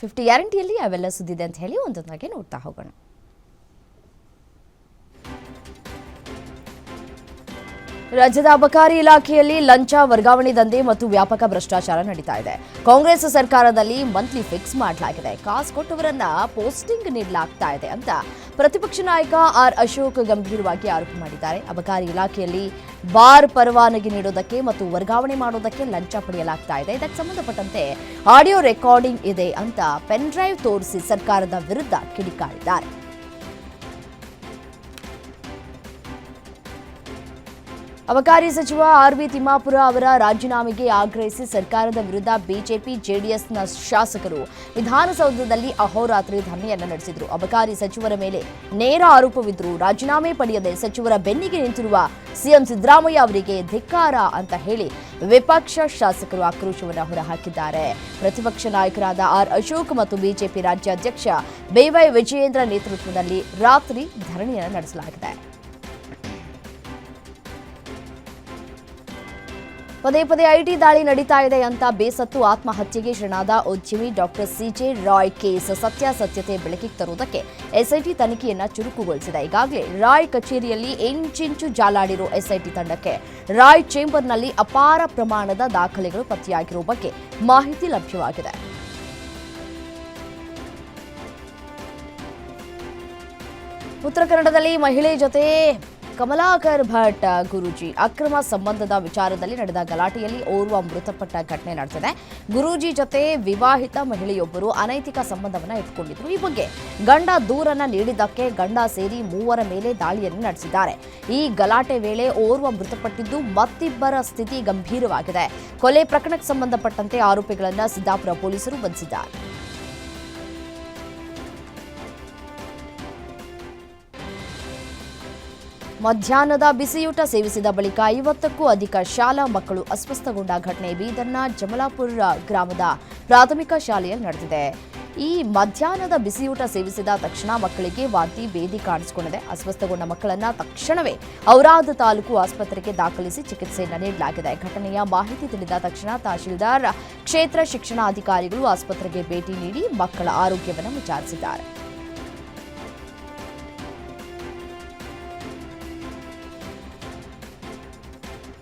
50 ಗ್ಯಾರಂಟಿಯಲ್ಲಿ ಅವೆಲ್ಲ ಸುದ್ದಿದೆ ಅಂತ ಹೇಳಿ ಒಂದೊಂದಾಗಿ ನೋಡ್ತಾ ಹೋಗೋಣ. ರಾಜ್ಯದ ಅಬಕಾರಿ ಇಲಾಖೆಯಲ್ಲಿ ಲಂಚ ವರ್ಗಾವಣೆ ದಂಧೆ ಮತ್ತು ವ್ಯಾಪಕ ಭ್ರಷ್ಟಾಚಾರ ನಡೀತಾ ಇದೆ. ಕಾಂಗ್ರೆಸ್ ಸರ್ಕಾರದಲ್ಲಿ ಮಂತ್ಲಿ ಫಿಕ್ಸ್ ಮಾಡಲಾಗಿದೆ. ಕಾಸು ಕೊಟ್ಟವರನ್ನ ಪೋಸ್ಟಿಂಗ್ ನೀಡಲಾಗ್ತಾ ಇದೆ ಅಂತ ಪ್ರತಿಪಕ್ಷ ನಾಯಕ ಆರ್ ಅಶೋಕ್ ಗಂಭೀರವಾಗಿ ಆರೋಪ ಮಾಡಿದ್ದಾರೆ. ಅಬಕಾರಿ ಇಲಾಖೆಯಲ್ಲಿ ಬಾರ್ ಪರವಾನಗಿ ನೀಡೋದಕ್ಕೆ ಮತ್ತು ವರ್ಗಾವಣೆ ಮಾಡೋದಕ್ಕೆ ಲಂಚ ಪಡೆಯಲಾಗ್ತಾ ಇದೆ. ಇದಕ್ಕೆ ಸಂಬಂಧಪಟ್ಟಂತೆ ಆಡಿಯೋ ರೆಕಾರ್ಡಿಂಗ್ ಇದೆ ಅಂತ ಪೆನ್ ಡ್ರೈವ್ ತೋರಿಸಿ ಸರ್ಕಾರದ ವಿರುದ್ಧ ಕಿಡಿಕಾರಿದ್ದಾರೆ. ಅಬಕಾರಿ ಸಚಿವ ಆರ್ ಬಿ ತಿಮ್ಮಾಪುರ ಅವರ ರಾಜೀನಾಮೆಗೆ ಆಗ್ರಹಿಸಿ ಸರ್ಕಾರದ ವಿರುದ್ಧ ಬಿಜೆಪಿ ಜೆಡಿಎಸ್ನ ಶಾಸಕರು ವಿಧಾನಸೌಧದಲ್ಲಿ ಅಹೋರಾತ್ರಿ ಧರಣಿಯನ್ನು ನಡೆಸಿದರು. ಅಬಕಾರಿ ಸಚಿವರ ಮೇಲೆ ನೇರ ಆರೋಪವಿದ್ದರೂ ರಾಜೀನಾಮೆ ಪಡೆಯದೆ ಸಚಿವರ ಬೆನ್ನಿಗೆ ನಿಂತಿರುವ ಸಿಎಂ ಸಿದ್ದರಾಮಯ್ಯ ಅವರಿಗೆ ಧಿಕ್ಕಾರ ಅಂತ ಹೇಳಿ ವಿಪಕ್ಷ ಶಾಸಕರು ಆಕ್ರೋಶವನ್ನು ಹೊರಹಾಕಿದ್ದಾರೆ. ಪ್ರತಿಪಕ್ಷ ನಾಯಕರಾದ ಆರ್ ಅಶೋಕ್ ಮತ್ತು ಬಿಜೆಪಿ ರಾಜ್ಯಾಧ್ಯಕ್ಷ ಬಿವೈ ವಿಜಯೇಂದ್ರ ನೇತೃತ್ವದಲ್ಲಿ ರಾತ್ರಿ ಧರಣಿಯನ್ನು ನಡೆಸಲಾಗಿದೆ. ಪದೇ ಪದೇ ಐಟಿ ದಾಳಿ ನಡೀತಾ ಇದೆ ಅಂತ ಬೇಸತ್ತು ಆತ್ಮಹತ್ಯೆಗೆ ಶರಣಾದ ಉದ್ಯಮಿ ಡಾಕ್ಟರ್ ಸಿಜೆ ರಾಯ್ ಕೇಸ್ ಸತ್ಯಾಸತ್ಯತೆ ಬೆಳಕಿಗೆ ತರುವುದಕ್ಕೆ ಎಸ್ಐಟಿ ತನಿಖೆಯನ್ನ ಚುರುಕುಗೊಳಿಸಿದೆ. ಈಗಾಗಲೇ ರಾಯ್ ಕಚೇರಿಯಲ್ಲಿ ಇಂಚಿಂಚು ಜಾಲಾಡಿರೋ ಎಸ್ಐಟಿ ತಂಡಕ್ಕೆ ರಾಯ್ ಚೇಂಬರ್ನಲ್ಲಿ ಅಪಾರ ಪ್ರಮಾಣದ ದಾಖಲೆಗಳು ಪತ್ತೆಯಾಗಿರುವ ಬಗ್ಗೆ ಮಾಹಿತಿ ಲಭ್ಯವಾಗಿದೆ. ಉತ್ತರ ಕನ್ನಡದಲ್ಲಿ ಮಹಿಳೆ ಜೊತೆ ಕಮಲಾಕರ್ ಭಟ್ ಗುರೂಜಿ ಅಕ್ರಮ ಸಂಬಂಧದ ವಿಚಾರದಲ್ಲಿ ನಡೆದ ಗಲಾಟೆಯಲ್ಲಿ ಓರ್ವ ಮೃತಪಟ್ಟ ಘಟನೆ ನಡೆದಿದೆ. ಗುರೂಜಿ ಜೊತೆ ವಿವಾಹಿತ ಮಹಿಳೆಯೊಬ್ಬರು ಅನೈತಿಕ ಸಂಬಂಧವನ್ನು ಇಟ್ಟುಕೊಂಡಿದ್ರು. ಈ ಬಗ್ಗೆ ಗಂಡ ದೂರನ್ನ ನೀಡಿದ್ದಕ್ಕೆ ಗಂಡ ಸೇರಿ 3 ಮೇಲೆ ದಾಳಿಯನ್ನು ನಡೆಸಿದ್ದಾರೆ. ಈ ಗಲಾಟೆ ವೇಳೆ ಓರ್ವ ಮೃತಪಟ್ಟಿದ್ದು ಮತ್ತಿಬ್ಬರ ಸ್ಥಿತಿ ಗಂಭೀರವಾಗಿದೆ. ಕೊಲೆ ಪ್ರಕರಣಕ್ಕೆ ಸಂಬಂಧಪಟ್ಟಂತೆ ಆರೋಪಿಗಳನ್ನು ಸಿದ್ದಾಪುರ ಪೊಲೀಸರು ಬಂಧಿಸಿದ್ದಾರೆ. ಮಧ್ಯಾಹ್ನದ ಬಿಸಿಯೂಟ ಸೇವಿಸಿದ ಬಳಿಕ 50ಕ್ಕೂ ಅಧಿಕ ಶಾಲಾ ಮಕ್ಕಳು ಅಸ್ವಸ್ಥಗೊಂಡ ಘಟನೆ ಬೀದರ್ನ ಜಮಲಾಪುರ ಗ್ರಾಮದ ಪ್ರಾಥಮಿಕ ಶಾಲೆಯಲ್ಲಿ ನಡೆದಿದೆ. ಈ ಮಧ್ಯಾಹ್ನದ ಬಿಸಿಯೂಟ ಸೇವಿಸಿದ ತಕ್ಷಣ ಮಕ್ಕಳಿಗೆ ವಾಂತಿ ಭೇದಿ ಕಾಣಿಸಿಕೊಂಡಿದೆ. ಅಸ್ವಸ್ಥಗೊಂಡ ಮಕ್ಕಳನ್ನ ತಕ್ಷಣವೇ ಔರಾದ್ ತಾಲೂಕು ಆಸ್ಪತ್ರೆಗೆ ದಾಖಲಿಸಿ ಚಿಕಿತ್ಸೆಯನ್ನು ನೀಡಲಾಗಿದೆ. ಘಟನೆಯ ಮಾಹಿತಿ ತಿಳಿದ ತಕ್ಷಣ ತಹಶೀಲ್ದಾರ್, ಕ್ಷೇತ್ರ ಶಿಕ್ಷಣಾಧಿಕಾರಿಗಳು ಆಸ್ಪತ್ರೆಗೆ ಭೇಟಿ ನೀಡಿ ಮಕ್ಕಳ ಆರೋಗ್ಯವನ್ನು ವಿಚಾರಿಸಿದ್ದಾರೆ.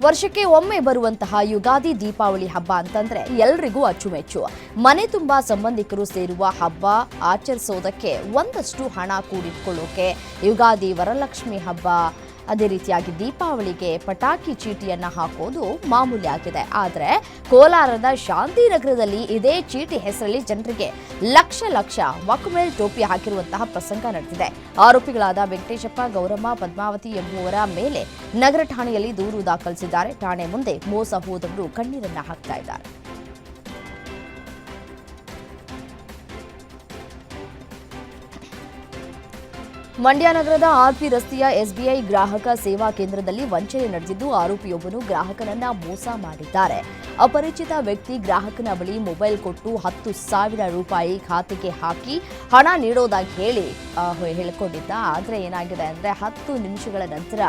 ವರ್ಷಕ್ಕೆ ಒಮ್ಮೆ ಬರುವಂತಹ ಯುಗಾದಿ ದೀಪಾವಳಿ ಹಬ್ಬ ಅಂತಂದ್ರೆ ಎಲ್ರಿಗೂ ಅಚ್ಚುಮೆಚ್ಚು. ಮನೆ ತುಂಬಾ ಸಂಬಂಧಿಕರು ಸೇರುವ ಹಬ್ಬ ಆಚರಿಸೋದಕ್ಕೆ ಒಂದಷ್ಟು ಹಣ ಕೂಡಿಟ್ಕೊಳ್ಳೋಕೆ ಯುಗಾದಿ, ವರಲಕ್ಷ್ಮಿ ಹಬ್ಬ, ಅದೇ ರೀತಿಯಾಗಿ ದೀಪಾವಳಿಗೆ ಪಟಾಕಿ ಚೀಟಿಯನ್ನ ಹಾಕೋದು ಮಾಮೂಲಿ ಆಗಿದೆ. ಆದರೆ ಕೋಲಾರದ ಶಾಂತಿನಗರದಲ್ಲಿ ಇದೇ ಚೀಟಿ ಹೆಸರಲ್ಲಿ ಜನರಿಗೆ ಲಕ್ಷ ಲಕ್ಷ ಮಕ್ಮೇಲ್ ಟೋಪಿ ಹಾಕಿರುವಂತಹ ಪ್ರಸಂಗ ನಡೆದಿದೆ. ಆರೋಪಿಗಳಾದ ವೆಂಕಟೇಶಪ್ಪ, ಗೌರಮ್ಮ, ಪದ್ಮಾವತಿ ಎಂಬುವರ ಮೇಲೆ ನಗರ ಠಾಣೆಯಲ್ಲಿ ದೂರು ದಾಖಲಿಸಿದ್ದಾರೆ. ಠಾಣೆ ಮುಂದೆ ಮೋಸ ಹೋದವರು ಕಣ್ಣೀರನ್ನ ಹಾಕ್ತಾ ಇದ್ದಾರೆ. ಮಂಡ್ಯ ನಗರದ ಆರ್ಪಿ ರಸ್ತೆಯ ಎಸ್ಬಿಐ ಗ್ರಾಹಕ ಸೇವಾ ಕೇಂದ್ರದಲ್ಲಿ ವಂಚನೆ ನಡೆದಿದ್ದು ಆರೋಪಿಯೊಬ್ಬನು ಗ್ರಾಹಕನನ್ನ ಮೋಸ ಮಾಡಿದ್ದಾರೆ. ಅಪರಿಚಿತ ವ್ಯಕ್ತಿ ಗ್ರಾಹಕನ ಬಳಿ ಮೊಬೈಲ್ ಕೊಟ್ಟು 10,000 ರೂಪಾಯಿ ಖಾತೆಗೆ ಹಾಕಿ ಹಣ ನೀಡೋದಾಗಿ ಹೇಳಿಕೊಂಡಿದ್ದ. ಆದರೆ ಏನಾಗಿದೆ ಅಂದರೆ 10 ನಿಮಿಷಗಳ ನಂತರ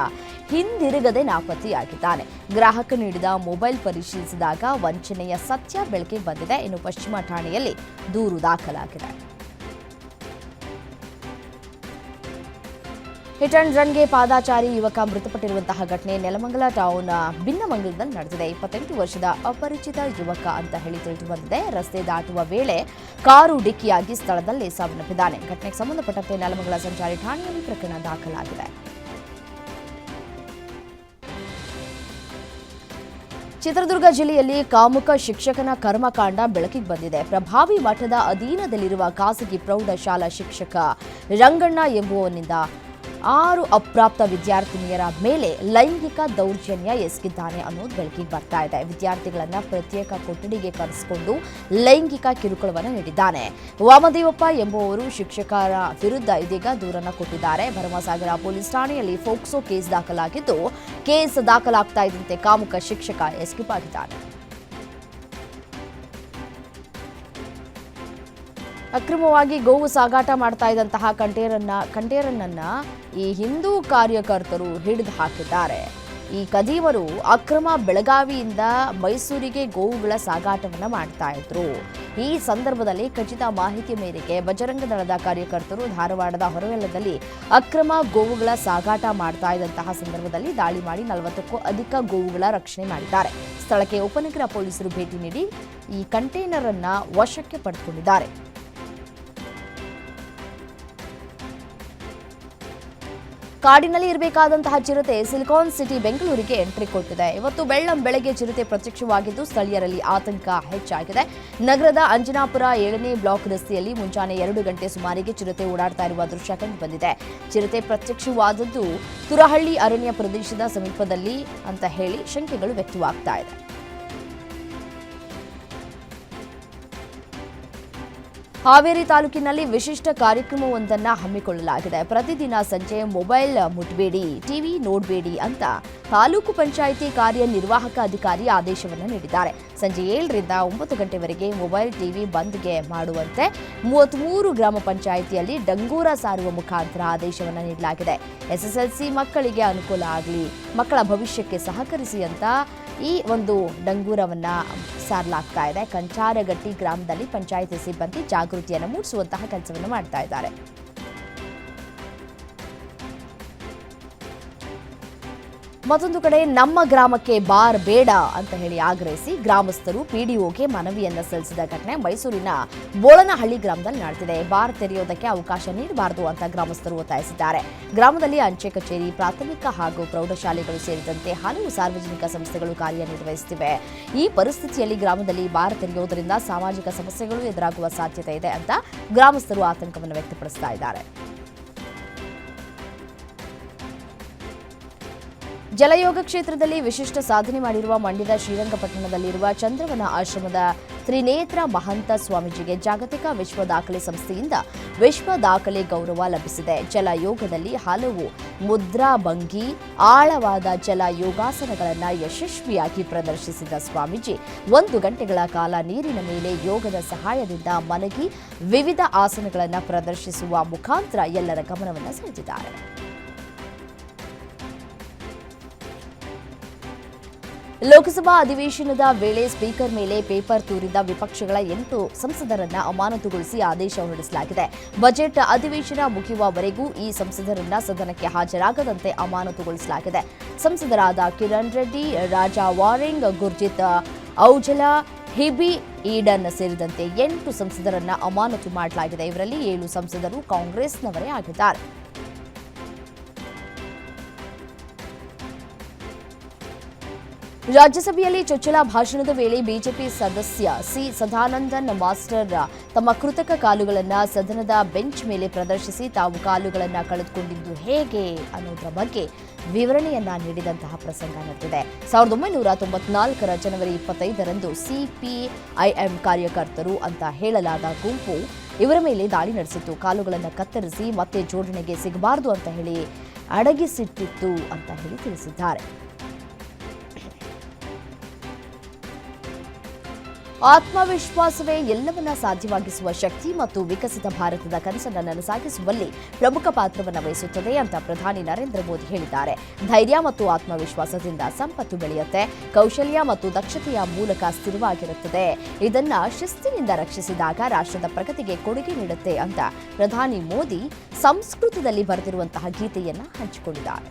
ಹಿಂದಿರುಗದೆ ನಾಪತ್ತೆಯಾಗಿದ್ದಾನೆ. ಗ್ರಾಹಕ ನೀಡಿದ ಮೊಬೈಲ್ ಪರಿಶೀಲಿಸಿದಾಗ ವಂಚನೆಯ ಸತ್ಯ ಬೆಳಕಿಗೆ ಬಂದಿದೆ. ಇನ್ನು ಪಶ್ಚಿಮ ಠಾಣೆಯಲ್ಲಿ ದೂರು ದಾಖಲಾಗಿದೆ. ಹಿಟ್ ಅಂಡ್ ರನ್ಗೆ ಪಾದಾಚಾರಿ ಯುವಕ ಮೃತಪಟ್ಟಿರುವಂತಹ ಘಟನೆ ನೆಲಮಂಗಲ ಟೌನ್ ಬಿನ್ನಮಂಗಲದಲ್ಲಿ ನಡೆದಿದೆ. 28 ವರ್ಷದ ಅಪರಿಚಿತ ಯುವಕ ಅಂತ ಹೇಳಿ ತಿಳಿದು ಬಂದಿದೆ. ರಸ್ತೆ ದಾಟುವ ವೇಳೆ ಕಾರು ಡಿಕ್ಕಿಯಾಗಿ ಸ್ಥಳದಲ್ಲೇ ಸಾವನ್ನಪ್ಪಿದ್ದಾನೆ. ಘಟನೆಗೆ ಸಂಬಂಧಪಟ್ಟಂತೆ ನೆಲಮಂಗಲ ಸಂಚಾರಿ ಠಾಣೆಯಲ್ಲಿ ಪ್ರಕರಣ ದಾಖಲಾಗಿದೆ. ಚಿತ್ರದುರ್ಗ ಜಿಲ್ಲೆಯಲ್ಲಿ ಕಾಮುಕ ಶಿಕ್ಷಕನ ಕರ್ಮಕಾಂಡ ಬೆಳಕಿಗೆ ಬಂದಿದೆ. ಪ್ರಭಾವಿ ಮಠದ ಅಧೀನದಲ್ಲಿರುವ ಖಾಸಗಿ ಪ್ರೌಢಶಾಲಾ ಶಿಕ್ಷಕ ರಂಗಣ್ಣ ಎಂಬುವನಿಂದ 6 ಅಪ್ರಾಪ್ತ ವಿದ್ಯಾರ್ಥಿನಿಯರ ಮೇಲೆ ಲೈಂಗಿಕ ದೌರ್ಜನ್ಯ ಎಸಗಿದ್ದಾನೆ ಅನ್ನೋದು ಬೆಳಕಿಗೆ ಬರ್ತಾ ಇದೆ. ವಿದ್ಯಾರ್ಥಿಗಳನ್ನ ಪ್ರತ್ಯೇಕ ಕೊಠಡಿಗೆ ಕರೆಸಿಕೊಂಡು ಲೈಂಗಿಕ ಕಿರುಕುಳವನ್ನು ನೀಡಿದ್ದಾನೆ. ವಾಮದೇವಪ್ಪ ಎಂಬುವವರು ಶಿಕ್ಷಕರ ವಿರುದ್ಧ ಇದೀಗ ದೂರನ್ನು ಕೊಟ್ಟಿದ್ದಾರೆ. ಭರಮಸಾಗರ ಪೊಲೀಸ್ ಠಾಣೆಯಲ್ಲಿ ಫೋಕ್ಸೋ ಕೇಸ್ ದಾಖಲಾಗಿದ್ದು, ಕೇಸ್ ದಾಖಲಾಗ್ತಾ ಇದ್ದಂತೆ ಕಾಮುಕ ಶಿಕ್ಷಕ ಎಸ್ಕೇಪ್ ಆಗಿದ್ದಾನೆ. ಅಕ್ರಮವಾಗಿ ಗೋವು ಸಾಗಾಟ ಮಾಡ್ತಾ ಇದ್ದಂತಹ ಕಂಟೇನರನ್ನ ಈ ಹಿಂದೂ ಕಾರ್ಯಕರ್ತರು ಹಿಡಿದು ಹಾಕಿದ್ದಾರೆ. ಈ ಕದೀಮರು ಅಕ್ರಮ ಬೆಳಗಾವಿಯಿಂದ ಮೈಸೂರಿಗೆ ಗೋವುಗಳ ಸಾಗಾಟವನ್ನು ಮಾಡ್ತಾ ಇದ್ರು. ಈ ಸಂದರ್ಭದಲ್ಲಿ ಖಚಿತ ಮಾಹಿತಿ ಮೇರೆಗೆ ಬಜರಂಗ ದಳದ ಕಾರ್ಯಕರ್ತರು ಧಾರವಾಡದ ಹೊರವಲಯದಲ್ಲಿ ಅಕ್ರಮ ಗೋವುಗಳ ಸಾಗಾಟ ಮಾಡ್ತಾ ಇದ್ದಂತಹ ಸಂದರ್ಭದಲ್ಲಿ ದಾಳಿ ಮಾಡಿ 40ಕ್ಕೂ ಅಧಿಕ ಗೋವುಗಳ ರಕ್ಷಣೆ ಮಾಡಿದ್ದಾರೆ. ಸ್ಥಳಕ್ಕೆ ಉಪನಗರ ಪೊಲೀಸರು ಭೇಟಿ ನೀಡಿ ಈ ಕಂಟೈನರ್ ಅನ್ನ ವಶಕ್ಕೆ ಪಡೆದುಕೊಂಡಿದ್ದಾರೆ. ಕಾಡಿನಲ್ಲಿ ಇರಬೇಕಾದಂತಹ ಚಿರತೆ ಸಿಲಿಕಾನ್ ಸಿಟಿ ಬೆಂಗಳೂರಿಗೆ ಎಂಟ್ರಿ ಕೊಟ್ಟಿದೆ. ಇವತ್ತು ಬೆಳಗ್ಗೆ ಚಿರತೆ ಪ್ರತ್ಯಕ್ಷವಾಗಿದ್ದು ಸ್ಥಳೀಯರಲ್ಲಿ ಆತಂಕ ಹೆಚ್ಚಾಗಿದೆ. ನಗರದ ಅಂಜನಾಪುರ 7ನೇ ಬ್ಲಾಕ್ ರಸ್ತೆಯಲ್ಲಿ ಮುಂಜಾನೆ 2 ಗಂಟೆ ಸುಮಾರಿಗೆ ಚಿರತೆ ಓಡಾಡ್ತಾ ಇರುವ ದೃಶ್ಯ ಕಂಡು ಬಂದಿದೆ. ಚಿರತೆ ಪ್ರತ್ಯಕ್ಷವಾದದ್ದು ತುರಹಳ್ಳಿ ಅರಣ್ಯ ಪ್ರದೇಶದ ಸಮೀಪದಲ್ಲಿ ಅಂತ ಹೇಳಿ ಶಂಕೆಗಳು ವ್ಯಕ್ತವಾಗ್ತಾ ಇದೆ. ಹಾವೇರಿ ತಾಲೂಕಿನಲ್ಲಿ ವಿಶಿಷ್ಟ ಕಾರ್ಯಕ್ರಮವೊಂದನ್ನು ಹಮ್ಮಿಕೊಳ್ಳಲಾಗಿದೆ. ಪ್ರತಿದಿನ ಸಂಜೆ ಮೊಬೈಲ್ ಮುಟ್ಬೇಡಿ, ಟಿವಿ ನೋಡಬೇಡಿ ಅಂತ ತಾಲೂಕು ಪಂಚಾಯಿತಿ ಕಾರ್ಯನಿರ್ವಾಹಕ ಅಧಿಕಾರಿ ಆದೇಶವನ್ನು ನೀಡಿದ್ದಾರೆ. ಸಂಜೆ 7ರಿಂದ 9 ಗಂಟೆವರೆಗೆ ಮೊಬೈಲ್ ಟಿವಿ ಬಂದ್ಗೆ ಮಾಡುವಂತೆ 33 ಗ್ರಾಮ ಪಂಚಾಯಿತಿಯಲ್ಲಿ ಡಂಗೂರ ಸಾರುವ ಮುಖಾಂತರ ಆದೇಶವನ್ನು ನೀಡಲಾಗಿದೆ. ಎಸ್ಎಸ್ಎಲ್ಸಿ ಮಕ್ಕಳಿಗೆ ಅನುಕೂಲ ಆಗಲಿ, ಮಕ್ಕಳ ಭವಿಷ್ಯಕ್ಕೆ ಸಹಕರಿಸಿ ಅಂತ ಈ ಒಂದು ಡಂಗೂರವನ್ನ ಸಾರಲಾಗ್ತಾ ಇದೆ. ಕಂಚಾರಗಟ್ಟಿ ಗ್ರಾಮದಲ್ಲಿ ಪಂಚಾಯಿತಿ ಸಿಬ್ಬಂದಿ ಜಾಗೃತಿಯನ್ನು ಮೂಡಿಸುವಂತಹ ಕೆಲಸವನ್ನು ಮಾಡ್ತಾ ಇದ್ದಾರೆ. ಮತ್ತೊಂದು ಕಡೆ ನಮ್ಮ ಗ್ರಾಮಕ್ಕೆ ಬಾರ್ ಬೇಡ ಅಂತ ಹೇಳಿ ಆಗ್ರಹಿಸಿ ಗ್ರಾಮಸ್ಥರು ಪಿಡಿಒಗೆ ಮನವಿಯನ್ನ ಸಲ್ಲಿಸಿದ ಘಟನೆ ಮೈಸೂರಿನ ಬೋಳನಹಳ್ಳಿ ಗ್ರಾಮದಲ್ಲಿ ನಡೆದಿದೆ. ಬಾರ್ ತೆರೆಯೋದಕ್ಕೆ ಅವಕಾಶ ನೀಡಬಾರದು ಅಂತ ಗ್ರಾಮಸ್ಥರು ಒತ್ತಾಯಿಸಿದ್ದಾರೆ. ಗ್ರಾಮದಲ್ಲಿ ಅಂಚೆ ಕಚೇರಿ, ಪ್ರಾಥಮಿಕ ಹಾಗೂ ಪ್ರೌಢಶಾಲೆಗಳು ಸೇರಿದಂತೆ ಹಲವು ಸಾರ್ವಜನಿಕ ಸಂಸ್ಥೆಗಳು ಕಾರ್ಯನಿರ್ವಹಿಸುತ್ತಿವೆ. ಈ ಪರಿಸ್ಥಿತಿಯಲ್ಲಿ ಗ್ರಾಮದಲ್ಲಿ ಬಾರ್ ತೆರೆಯುವುದರಿಂದ ಸಾಮಾಜಿಕ ಸಮಸ್ಯೆಗಳು ಎದುರಾಗುವ ಸಾಧ್ಯತೆ ಇದೆ ಅಂತ ಗ್ರಾಮಸ್ಥರು ಆತಂಕವನ್ನು ವ್ಯಕ್ತಪಡಿಸ್ತಾ ಇದ್ದಾರೆ. ಜಲಯೋಗ ಕ್ಷೇತ್ರದಲ್ಲಿ ವಿಶಿಷ್ಟ ಸಾಧನೆ ಮಾಡಿರುವ ಮಂಡ್ಯದ ಶ್ರೀರಂಗಪಟ್ಟಣದಲ್ಲಿರುವ ಚಂದ್ರವನ ಆಶ್ರಮದ ತ್ರಿನೇತ್ರ ಮಹಂತ ಸ್ವಾಮೀಜಿಗೆ ಜಾಗತಿಕ ವಿಶ್ವ ದಾಖಲೆ ಸಂಸ್ಥೆಯಿಂದ ವಿಶ್ವ ದಾಖಲೆ ಗೌರವ ಲಭಿಸಿದೆ. ಜಲಯೋಗದಲ್ಲಿ ಹಲವು ಮುದ್ರಾಭಂಗಿ, ಆಳವಾದ ಜಲ ಯೋಗಾಸನಗಳನ್ನು ಯಶಸ್ವಿಯಾಗಿ ಪ್ರದರ್ಶಿಸಿದ ಸ್ವಾಮೀಜಿ 1 ಗಂಟೆಗಳ ಕಾಲ ನೀರಿನ ಮೇಲೆ ಯೋಗದ ಸಹಾಯದಿಂದ ಮಲಗಿ ವಿವಿಧ ಆಸನಗಳನ್ನು ಪ್ರದರ್ಶಿಸುವ ಮುಖಾಂತರ ಎಲ್ಲರ ಗಮನವನ್ನು ಸೆಳೆದಿದ್ದಾರೆ. ಲೋಕಸಭಾ ಅಧಿವೇಶನದ ವೇಳೆ ಸ್ಪೀಕರ್ ಮೇಲೆ ಪೇಪರ್ ತೂರಿದ ವಿಪಕ್ಷಗಳ 8 ಸಂಸದರನ್ನ ಅಮಾನತುಗೊಳಿಸಿ ಆದೇಶ ಹೊರಡಿಸಲಾಗಿದೆ. ಬಜೆಟ್ ಅಧಿವೇಶನ ಮುಗಿಯುವವರೆಗೂ ಈ ಸಂಸದರನ್ನ ಸದನಕ್ಕೆ ಹಾಜರಾಗದಂತೆ ಅಮಾನತುಗೊಳಿಸಲಾಗಿದೆ. ಸಂಸದರಾದ ಕಿರಣ್ ರೆಡ್ಡಿ, ರಾಜಾ ವಾರಿಂಗ್, ಗುರ್ಜಿತ್ ಔಜಲಾ, ಹಿಬಿ ಈಡನ್ ಸೇರಿದಂತೆ 8 ಸಂಸದರನ್ನ ಅಮಾನತು ಮಾಡಲಾಗಿದೆ. ಇವರಲ್ಲಿ 7 ಸಂಸದರು ಕಾಂಗ್ರೆಸ್ನವರೇ ಆಗಿದ್ದಾರೆ. ರಾಜ್ಯಸಭೆಯಲ್ಲಿ ಚೊಚ್ಚಲ ಭಾಷಣದ ವೇಳೆ ಬಿಜೆಪಿ ಸದಸ್ಯ ಸಿ ಸದಾನಂದನ್ ಮಾಸ್ಟರ್ ತಮ್ಮ ಕೃತಕ ಕಾಲುಗಳನ್ನು ಸದನದ ಬೆಂಚ್ ಮೇಲೆ ಪ್ರದರ್ಶಿಸಿ ತಾವು ಕಾಲುಗಳನ್ನು ಕಳೆದುಕೊಂಡಿದ್ದು ಹೇಗೆ ಅನ್ನೋದರ ಬಗ್ಗೆ ವಿವರಣೆಯನ್ನ ನೀಡಿದಂತಹ ಪ್ರಸಂಗ ನಡೆದಿದೆ. 1994ರ ಜನವರಿ 25ರಂದು ಸಿಪಿಐಎಂ ಕಾರ್ಯಕರ್ತರು ಅಂತ ಹೇಳಲಾದ ಗುಂಪು ಇವರ ಮೇಲೆ ದಾಳಿ ನಡೆಸಿತ್ತು. ಕಾಲುಗಳನ್ನು ಕತ್ತರಿಸಿ ಮತ್ತೆ ಜೋಡಣೆಗೆ ಸಿಗಬಾರದು ಅಂತ ಹೇಳಿ ಅಡಗಿಸಿಟ್ಟಿತ್ತು ಅಂತ ಹೇಳಿ ತಿಳಿಸಿದ್ದಾರೆ. ಆತ್ಮವಿಶ್ವಾಸವೇ ಎಲ್ಲವನ್ನ ಸಾಧ್ಯವಾಗಿಸುವ ಶಕ್ತಿ ಮತ್ತು ವಿಕಸಿತ ಭಾರತದ ಕನಸನ್ನು ನನಸಾಗಿಸುವಲ್ಲಿ ಪ್ರಮುಖ ಪಾತ್ರವನ್ನು ವಹಿಸುತ್ತದೆ ಅಂತ ಪ್ರಧಾನಿ ನರೇಂದ್ರ ಮೋದಿ ಹೇಳಿದ್ದಾರೆ. ಧೈರ್ಯ ಮತ್ತು ಆತ್ಮವಿಶ್ವಾಸದಿಂದ ಸಂಪತ್ತು ಬೆಳೆಯುತ್ತೆ, ಕೌಶಲ್ಯ ಮತ್ತು ದಕ್ಷತೆಯ ಮೂಲಕ ಸ್ಥಿರವಾಗಿರುತ್ತದೆ. ಇದನ್ನ ಶಿಸ್ತಿನಿಂದ ರಕ್ಷಿಸಿದಾಗ ರಾಷ್ಟ್ರದ ಪ್ರಗತಿಗೆ ಕೊಡುಗೆ ನೀಡುತ್ತೆ ಅಂತ ಪ್ರಧಾನಿ ಮೋದಿ ಸಂಸ್ಕೃತದಲ್ಲಿ ಬರೆದಿರುವಂತಹ ಗೀತೆಯನ್ನ ಹಂಚಿಕೊಂಡಿದ್ದಾರೆ.